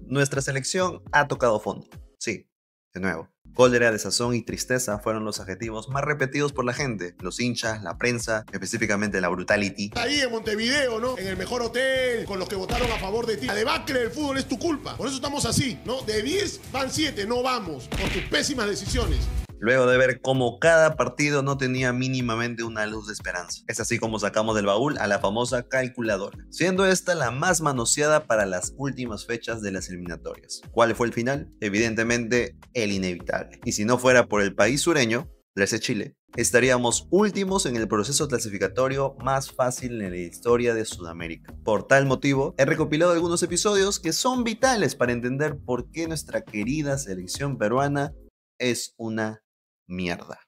Nuestra selección ha tocado fondo. Sí, de nuevo. Cólera, desazón y tristeza fueron los adjetivos más repetidos por la gente, los hinchas, la prensa, específicamente la brutality. Ahí en Montevideo, ¿no? En el mejor hotel, con los que votaron a favor de ti. La debacle del fútbol es tu culpa. Por eso estamos así, ¿no? De 10 van 7, no vamos, por tus pésimas decisiones. Luego de ver cómo cada partido no tenía mínimamente una luz de esperanza. Es así como sacamos del baúl a la famosa calculadora, siendo esta la más manoseada para las últimas fechas de las eliminatorias. ¿Cuál fue el final? Evidentemente el inevitable. Y si no fuera por el país sureño, ese Chile, estaríamos últimos en el proceso clasificatorio más fácil en la historia de Sudamérica. Por tal motivo, he recopilado algunos episodios que son vitales para entender por qué nuestra querida selección peruana es una mierda.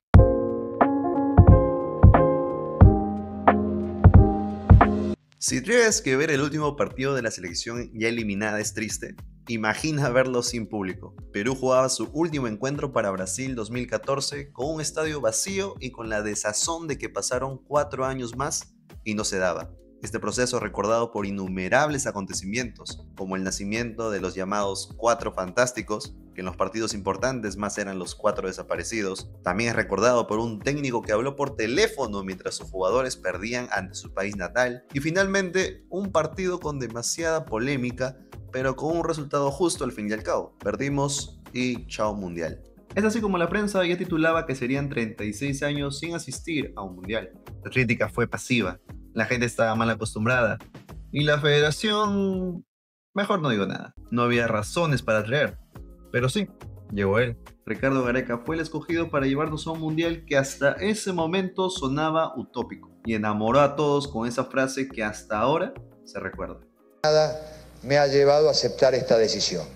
Si crees que ver el último partido de la selección ya eliminada es triste, imagina verlo sin público. Perú jugaba su último encuentro para Brasil 2014 con un estadio vacío y con la desazón de que pasaron 4 años más y no se daba. Este proceso recordado por innumerables acontecimientos, como el nacimiento de los llamados 4 fantásticos, que en los partidos importantes más eran los 4 desaparecidos. También es recordado por un técnico que habló por teléfono mientras sus jugadores perdían ante su país natal. Y finalmente, un partido con demasiada polémica, pero con un resultado justo al fin y al cabo. Perdimos y chao mundial. Es así como la prensa ya titulaba que serían 36 años sin asistir a un mundial. La crítica fue pasiva, la gente estaba mal acostumbrada y la federación... mejor no digo nada. No había razones para creer. Pero sí, llegó él. Ricardo Gareca fue el escogido para llevarnos a un mundial que hasta ese momento sonaba utópico y enamoró a todos con esa frase que hasta ahora se recuerda. Nada me ha llevado a aceptar esta decisión,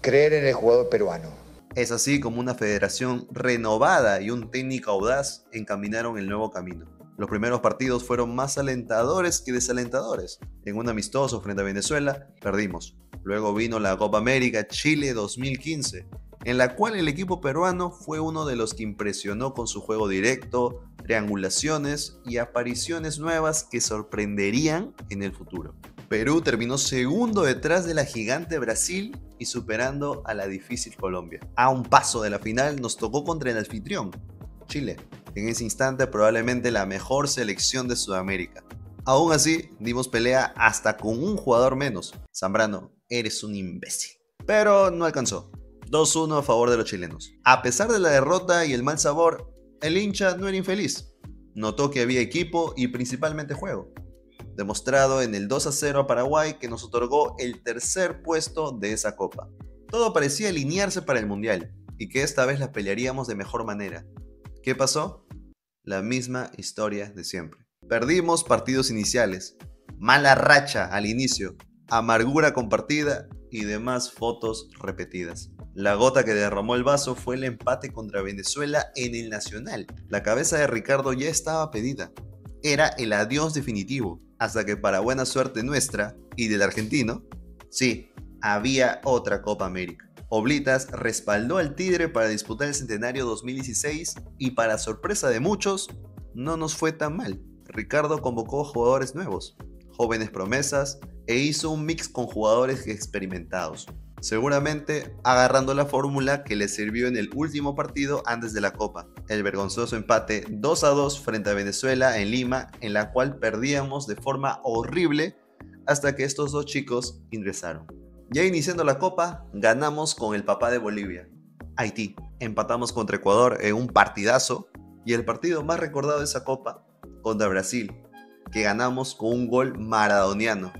creer en el jugador peruano. Es así como una federación renovada y un técnico audaz encaminaron el nuevo camino. Los primeros partidos fueron más alentadores que desalentadores. En un amistoso frente a Venezuela, perdimos. Luego vino la Copa América Chile 2015, en la cual el equipo peruano fue uno de los que impresionó con su juego directo, triangulaciones y apariciones nuevas que sorprenderían en el futuro. Perú terminó segundo detrás de la gigante Brasil y superando a la difícil Colombia. A un paso de la final nos tocó contra el anfitrión, Chile. En ese instante probablemente la mejor selección de Sudamérica. Aún así, dimos pelea hasta con un jugador menos. Zambrano, eres un imbécil. Pero no alcanzó. 2-1 a favor de los chilenos. A pesar de la derrota y el mal sabor, el hincha no era infeliz. Notó que había equipo y principalmente juego. Demostrado en el 2-0 a Paraguay que nos otorgó el tercer puesto de esa copa. Todo parecía alinearse para el mundial y que esta vez la pelearíamos de mejor manera. ¿Qué pasó? La misma historia de siempre. Perdimos partidos iniciales, mala racha al inicio, amargura compartida y demás fotos repetidas. La gota que derramó el vaso fue el empate contra Venezuela en el Nacional. La cabeza de Ricardo ya estaba pedida. Era el adiós definitivo, hasta que para buena suerte nuestra y del argentino, sí, había otra Copa América. Oblitas respaldó al Tigre para disputar el centenario 2016 y para sorpresa de muchos, no nos fue tan mal. Ricardo convocó jugadores nuevos, jóvenes promesas e hizo un mix con jugadores experimentados. Seguramente agarrando la fórmula que le sirvió en el último partido antes de la Copa, el vergonzoso empate 2-2 frente a Venezuela en Lima, en la cual perdíamos de forma horrible hasta que estos dos chicos ingresaron. Ya iniciando la Copa, ganamos con el papá de Bolivia, Haití. Empatamos contra Ecuador en un partidazo y el partido más recordado de esa Copa, contra Brasil, que ganamos con un gol maradoniano,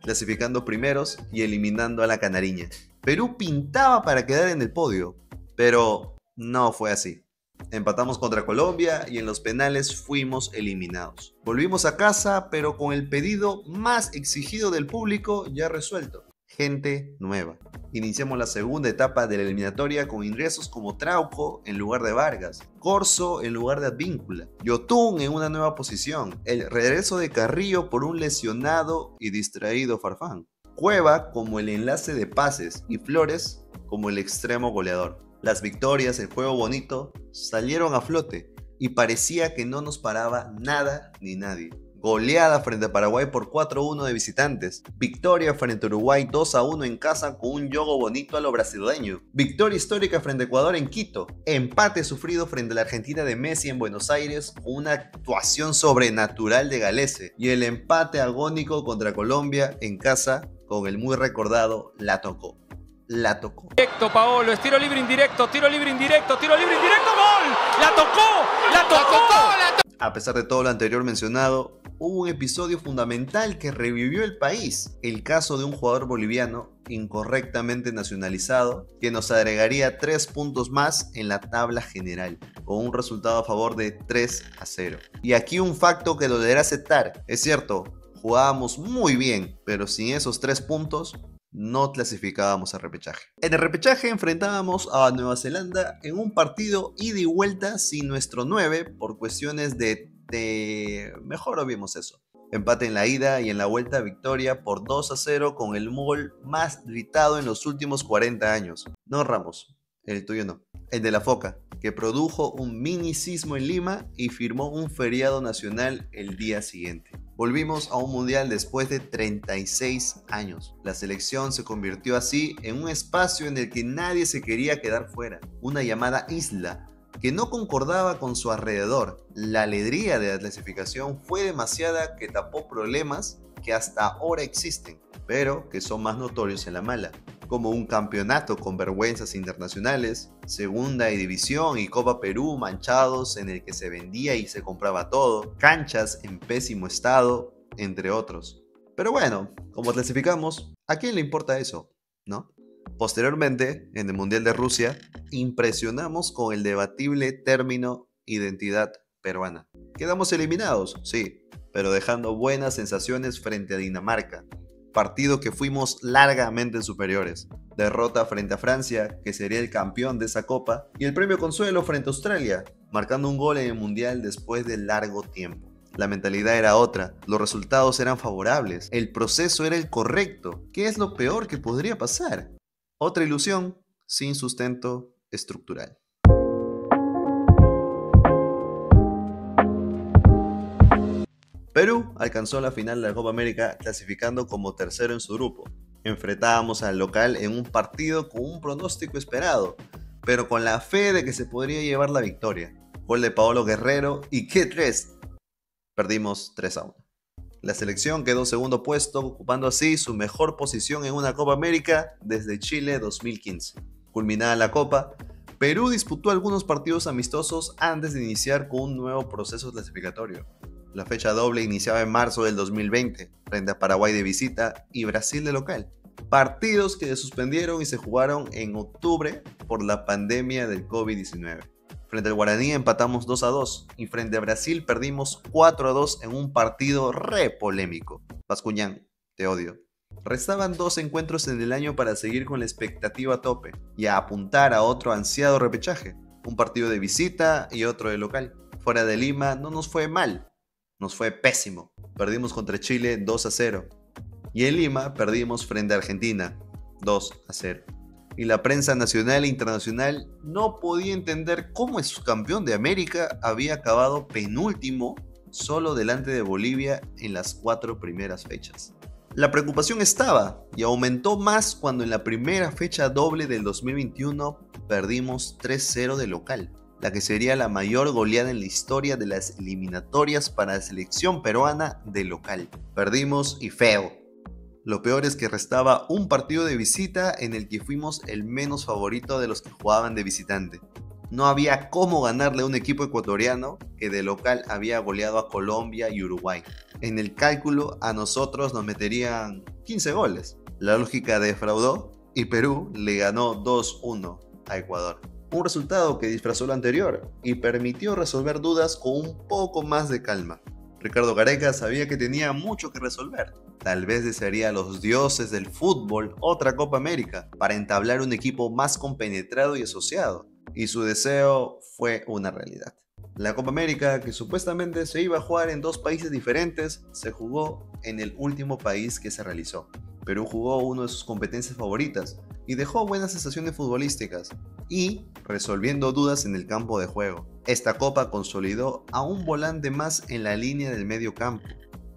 clasificando primeros y eliminando a la Canariña. Perú pintaba para quedar en el podio, pero no fue así. Empatamos contra Colombia y en los penales fuimos eliminados. Volvimos a casa, pero con el pedido más exigido del público ya resuelto. Gente nueva. Iniciamos la segunda etapa de la eliminatoria con ingresos como Trauco en lugar de Vargas, Corso en lugar de Advíncula, Yotún en una nueva posición, el regreso de Carrillo por un lesionado y distraído Farfán, Cueva como el enlace de pases y Flores como el extremo goleador. Las victorias, el juego bonito, salieron a flote y parecía que no nos paraba nada ni nadie. Goleada frente a Paraguay por 4-1 de visitantes. Victoria frente a Uruguay 2-1 en casa con un juego bonito a lo brasileño. Victoria histórica frente a Ecuador en Quito. Empate sufrido frente a la Argentina de Messi en Buenos Aires con una actuación sobrenatural de Galese. Y el empate agónico contra Colombia en casa con el muy recordado La Tocó. La tocó. Directo, Paolo, es tiro libre indirecto, tiro libre indirecto, tiro libre indirecto, ¡gol! ¡La tocó! ¡La tocó! A pesar de todo lo anterior mencionado, hubo un episodio fundamental que revivió el país, el caso de un jugador boliviano incorrectamente nacionalizado que nos agregaría 3 puntos más en la tabla general, con un resultado a favor de 3-0. Y aquí un facto que lo deberá aceptar, es cierto, jugábamos muy bien, pero sin esos 3 puntos no clasificábamos a repechaje. En el repechaje enfrentábamos a Nueva Zelanda en un partido ida y vuelta sin nuestro 9 por cuestiones de mejor obviemos eso. Empate en la ida y en la vuelta victoria por 2-0 con el gol más gritado en los últimos 40 años. No Ramos, el tuyo no. El de la Foca, que produjo un mini sismo en Lima y firmó un feriado nacional el día siguiente. Volvimos a un mundial después de 36 años. La selección se convirtió así en un espacio en el que nadie se quería quedar fuera. Una llamada isla que no concordaba con su alrededor. La alegría de la clasificación fue demasiada que tapó problemas que hasta ahora existen, pero que son más notorios en la mala, como un campeonato con vergüenzas internacionales, segunda división y Copa Perú manchados en el que se vendía y se compraba todo, canchas en pésimo estado, entre otros. Pero bueno, como clasificamos, ¿a quién le importa eso? ¿No? Posteriormente, en el Mundial de Rusia, impresionamos con el debatible término identidad peruana. Quedamos eliminados, sí, pero dejando buenas sensaciones frente a Dinamarca. Partido que fuimos largamente superiores. Derrota frente a Francia, que sería el campeón de esa copa, y el premio consuelo frente a Australia, marcando un gol en el Mundial después de largo tiempo. La mentalidad era otra, los resultados eran favorables, el proceso era el correcto. ¿Qué es lo peor que podría pasar? Otra ilusión sin sustento estructural. Perú alcanzó la final de la Copa América clasificando como tercero en su grupo. Enfrentábamos al local en un partido con un pronóstico esperado, pero con la fe de que se podría llevar la victoria. Gol de Paolo Guerrero y ¿qué crees? Perdimos 3-1. La selección quedó segundo puesto, ocupando así su mejor posición en una Copa América desde Chile 2015. Culminada la Copa, Perú disputó algunos partidos amistosos antes de iniciar con un nuevo proceso clasificatorio. La fecha doble iniciaba en marzo del 2020, frente a Paraguay de visita y Brasil de local. Partidos que se suspendieron y se jugaron en octubre por la pandemia del COVID-19. Frente al Guaraní empatamos 2-2 y frente a Brasil perdimos 4-2 en un partido re polémico. Bascuñán, te odio. Restaban 2 encuentros en el año para seguir con la expectativa a tope y a apuntar a otro ansiado repechaje. Un partido de visita y otro de local. Fuera de Lima no nos fue mal. Nos fue pésimo. Perdimos contra Chile 2-0. Y en Lima perdimos frente a Argentina 2-0. Y la prensa nacional e internacional no podía entender cómo el subcampeón de América había acabado penúltimo solo delante de Bolivia en las 4 primeras fechas. La preocupación estaba y aumentó más cuando en la primera fecha doble del 2021 perdimos 3-0 de local, la que sería la mayor goleada en la historia de las eliminatorias para la selección peruana de local. Perdimos y feo. Lo peor es que restaba un partido de visita en el que fuimos el menos favorito de los que jugaban de visitante. No había cómo ganarle a un equipo ecuatoriano que de local había goleado a Colombia y Uruguay. En el cálculo a nosotros nos meterían 15 goles. La lógica defraudó y Perú le ganó 2-1 a Ecuador. Un resultado que disfrazó lo anterior y permitió resolver dudas con un poco más de calma. Ricardo Gareca sabía que tenía mucho que resolver. Tal vez desearía a los dioses del fútbol otra Copa América para entablar un equipo más compenetrado y asociado. Y su deseo fue una realidad. La Copa América, que supuestamente se iba a jugar en 2 países diferentes, se jugó en el último país que se realizó. Perú jugó una de sus competencias favoritas y dejó buenas sensaciones futbolísticas y resolviendo dudas en el campo de juego. Esta copa consolidó a un volante más en la línea del medio campo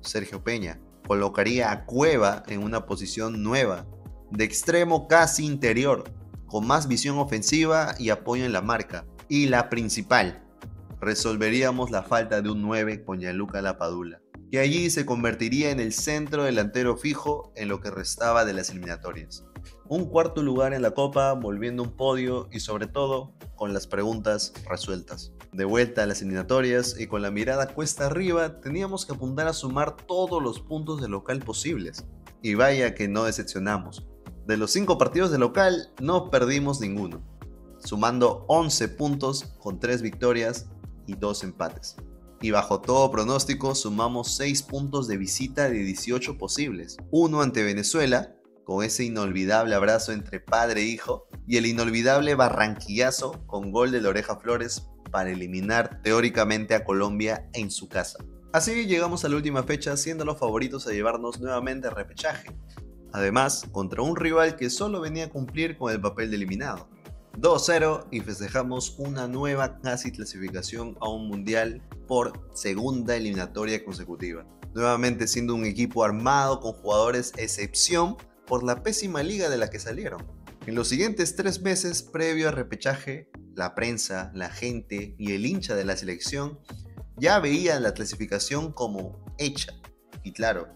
Sergio Peña. Colocaría a Cueva en una posición nueva, de extremo casi interior, con más visión ofensiva y apoyo en la marca. Y la principal, resolveríamos la falta de un 9 con Gianluca Lapadula, que allí se convertiría en el centro delantero fijo en lo que restaba de las eliminatorias. Un cuarto lugar en la Copa, volviendo un podio y sobre todo con las preguntas resueltas. De vuelta a las eliminatorias y con la mirada cuesta arriba, teníamos que apuntar a sumar todos los puntos de local posibles. Y vaya que no decepcionamos. De los 5 partidos de local, no perdimos ninguno, sumando 11 puntos con 3 victorias y 2 empates. Y bajo todo pronóstico, sumamos 6 puntos de visita de 18 posibles. Uno ante Venezuela, con ese inolvidable abrazo entre padre e hijo, y el inolvidable barranquillazo con gol de la Oreja Flores para eliminar teóricamente a Colombia en su casa. Así llegamos a la última fecha siendo los favoritos a llevarnos nuevamente al repechaje. Además, contra un rival que solo venía a cumplir con el papel de eliminado. 2-0 y festejamos una nueva casi clasificación a un mundial por segunda eliminatoria consecutiva. Nuevamente siendo un equipo armado con jugadores excepción por la pésima liga de la que salieron. En los siguientes 3 meses previo al repechaje, la prensa, la gente y el hincha de la selección ya veían la clasificación como hecha. Y claro,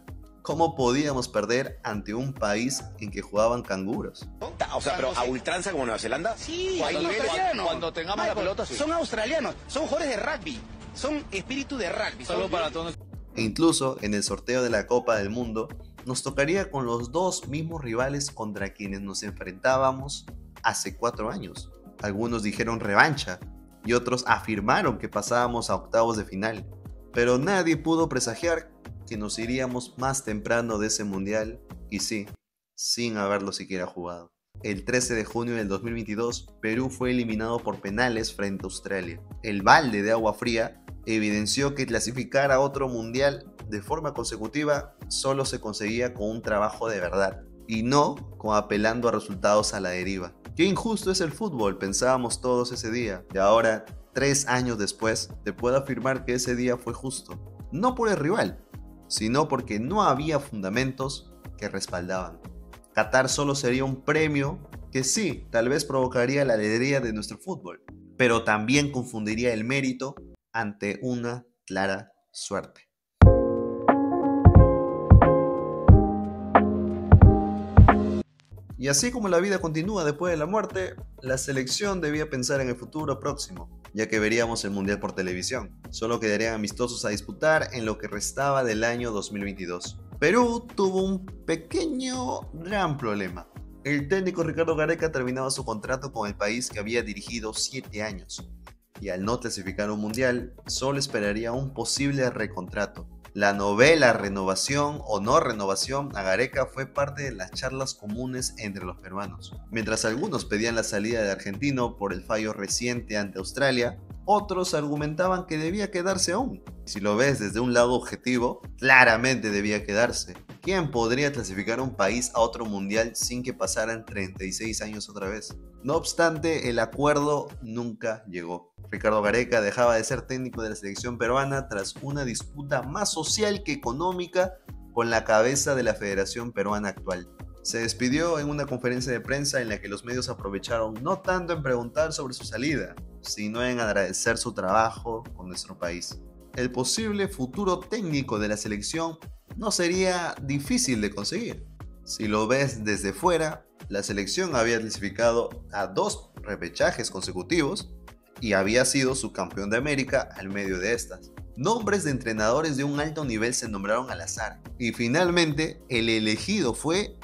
¿cómo podíamos perder ante un país en que jugaban canguros? O sea, pero a ultranza como Nueva Zelanda. Sí, son australianos. Cuando tengamos la pelota, sí. Son australianos, son jugadores de rugby, son espíritu de rugby. Solo para todos. E incluso en el sorteo de la Copa del Mundo, nos tocaría con los 2 mismos rivales contra quienes nos enfrentábamos hace 4 años. Algunos dijeron revancha y otros afirmaron que pasábamos a octavos de final. Pero nadie pudo presagiar que nos iríamos más temprano de ese mundial y sí, sin haberlo siquiera jugado. El 13 de junio del 2022, Perú fue eliminado por penales frente a Australia. El balde de agua fría evidenció que clasificar a otro mundial de forma consecutiva solo se conseguía con un trabajo de verdad y no con apelando a resultados a la deriva. Qué injusto es el fútbol, pensábamos todos ese día, y ahora, 3 años después, te puedo afirmar que ese día fue justo, no por el rival, sino porque no había fundamentos que respaldaban. Qatar solo sería un premio que sí, tal vez provocaría la alegría de nuestro fútbol, pero también confundiría el mérito ante una clara suerte. Y así como la vida continúa después de la muerte, la selección debía pensar en el futuro próximo, ya que veríamos el Mundial por televisión. Solo quedarían amistosos a disputar en lo que restaba del año 2022. Perú tuvo un gran problema. El técnico Ricardo Gareca terminaba su contrato con el país que había dirigido 7 años. Y al no clasificar un mundial, solo esperaría un posible recontrato. La novela renovación o no renovación a Gareca fue parte de las charlas comunes entre los peruanos. Mientras algunos pedían la salida del argentino por el fallo reciente ante Australia, otros argumentaban que debía quedarse aún. Si lo ves desde un lado objetivo, claramente debía quedarse. ¿Quién podría clasificar un país a otro mundial sin que pasaran 36 años otra vez? No obstante, el acuerdo nunca llegó. Ricardo Gareca dejaba de ser técnico de la selección peruana tras una disputa más social que económica con la cabeza de la Federación Peruana actual. Se despidió en una conferencia de prensa en la que los medios aprovecharon no tanto en preguntar sobre su salida, sino en agradecer su trabajo con nuestro país. El posible futuro técnico de la selección no sería difícil de conseguir. Si lo ves desde fuera, la selección había clasificado a 2 repechajes consecutivos y había sido subcampeón de América al medio de estas. Nombres de entrenadores de un alto nivel se nombraron al azar y finalmente el elegido fue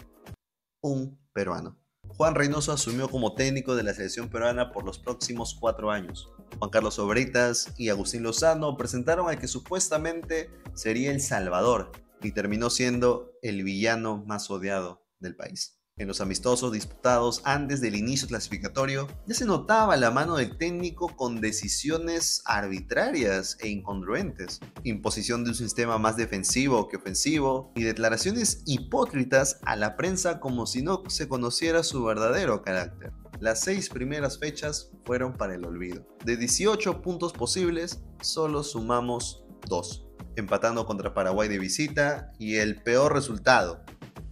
un peruano. Juan Reynoso asumió como técnico de la selección peruana por los próximos 4 años. Juan Carlos Obritas y Agustín Lozano presentaron al que supuestamente sería el Salvador y terminó siendo el villano más odiado del país. En los amistosos disputados antes del inicio clasificatorio, ya se notaba la mano del técnico con decisiones arbitrarias e incongruentes, imposición de un sistema más defensivo que ofensivo y declaraciones hipócritas a la prensa como si no se conociera su verdadero carácter. Las 6 primeras fechas fueron para el olvido. De 18 puntos posibles, solo sumamos 2. empatando contra Paraguay de visita y el peor resultado,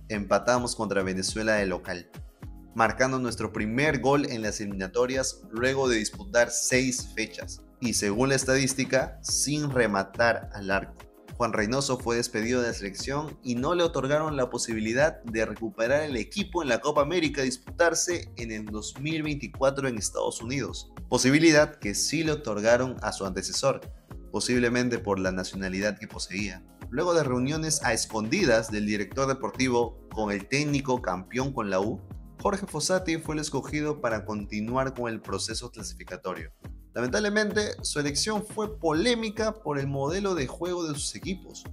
empatamos contra Venezuela de local, marcando nuestro primer gol en las eliminatorias luego de disputar 6 fechas y, según la estadística, sin rematar al arco. Juan Reynoso fue despedido de la selección y no le otorgaron la posibilidad de recuperar el equipo en la Copa América a disputarse en el 2024 en Estados Unidos, posibilidad que sí le otorgaron a su antecesor, posiblemente por la nacionalidad que poseía. Luego de reuniones a escondidas del director deportivo con el técnico campeón con la U, Jorge Fossati fue el escogido para continuar con el proceso clasificatorio. Lamentablemente, su elección fue polémica por el modelo de juego de sus equipos,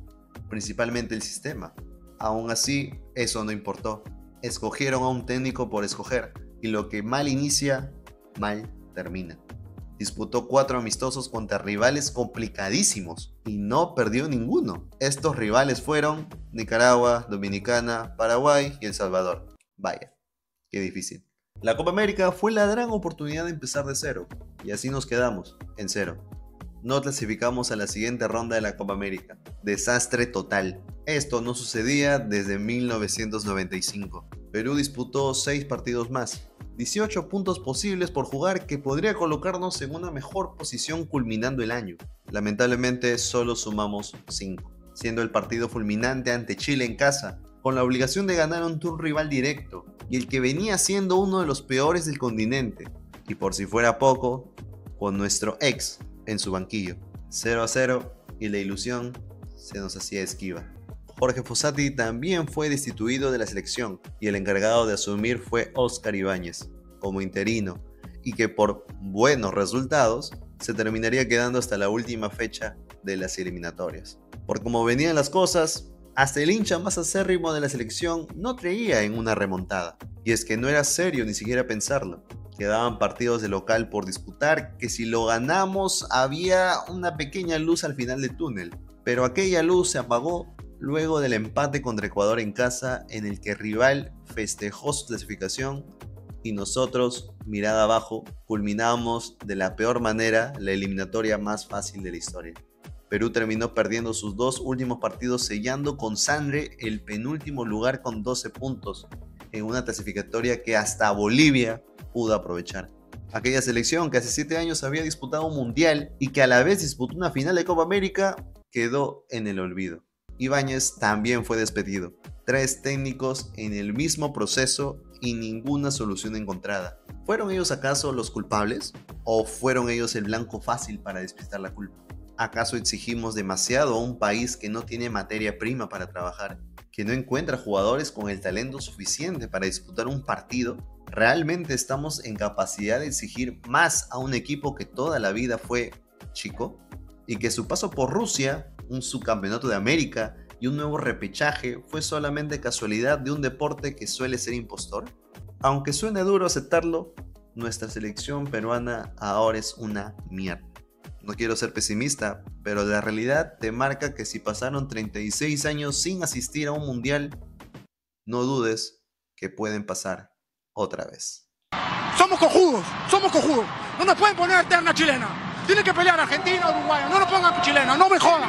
principalmente el sistema. Aún así, eso no importó. Escogieron a un técnico por escoger, y lo que mal inicia, mal termina. Disputó 4 amistosos contra rivales complicadísimos y no perdió ninguno. Estos rivales fueron Nicaragua, Dominicana, Paraguay y El Salvador. Vaya, qué difícil. La Copa América fue la gran oportunidad de empezar de cero, y así nos quedamos, en cero. No clasificamos a la siguiente ronda de la Copa América. Desastre total. Esto no sucedía desde 1995. Perú disputó 6 partidos más, 18 puntos posibles por jugar que podría colocarnos en una mejor posición culminando el año. Lamentablemente solo sumamos 5, siendo el partido fulminante ante Chile en casa, con la obligación de ganar ante un rival directo, y el que venía siendo uno de los peores del continente, y por si fuera poco, con nuestro ex en su banquillo. 0-0 y la ilusión se nos hacía esquiva. Jorge Fossati también fue destituido de la selección y el encargado de asumir fue Óscar Ibáñez, como interino, y que por buenos resultados se terminaría quedando hasta la última fecha de las eliminatorias. Por cómo venían las cosas, hasta el hincha más acérrimo de la selección no creía en una remontada. Y es que no era serio ni siquiera pensarlo. Quedaban partidos de local por disputar que si lo ganamos había una pequeña luz al final del túnel. Pero aquella luz se apagó luego del empate contra Ecuador en casa, en el que el rival festejó su clasificación y nosotros, mirada abajo, culminamos de la peor manera la eliminatoria más fácil de la historia. Perú terminó perdiendo sus 2 últimos partidos, sellando con sangre el penúltimo lugar con 12 puntos, en una clasificatoria que hasta Bolivia pudo aprovechar. Aquella selección que hace 7 años había disputado un mundial y que a la vez disputó una final de Copa América, quedó en el olvido. Ibáñez también fue despedido. 3 técnicos en el mismo proceso y ninguna solución encontrada. ¿Fueron ellos acaso los culpables? ¿O fueron ellos el blanco fácil para despistar la culpa? ¿Acaso exigimos demasiado a un país que no tiene materia prima para trabajar? ¿Que no encuentra jugadores con el talento suficiente para disputar un partido? ¿Realmente estamos en capacidad de exigir más a un equipo que toda la vida fue chico? ¿Y que su paso por Rusia, un subcampeonato de América y un nuevo repechaje fue solamente casualidad de un deporte que suele ser impostor? Aunque suene duro aceptarlo, nuestra selección peruana ahora es una mierda. No quiero ser pesimista, pero la realidad te marca que si pasaron 36 años sin asistir a un mundial, no dudes que pueden pasar otra vez. Somos cojudos, no nos pueden poner eterna chilena. Tienen que pelear Argentina o Uruguay, no nos pongan chilena, no me jodan.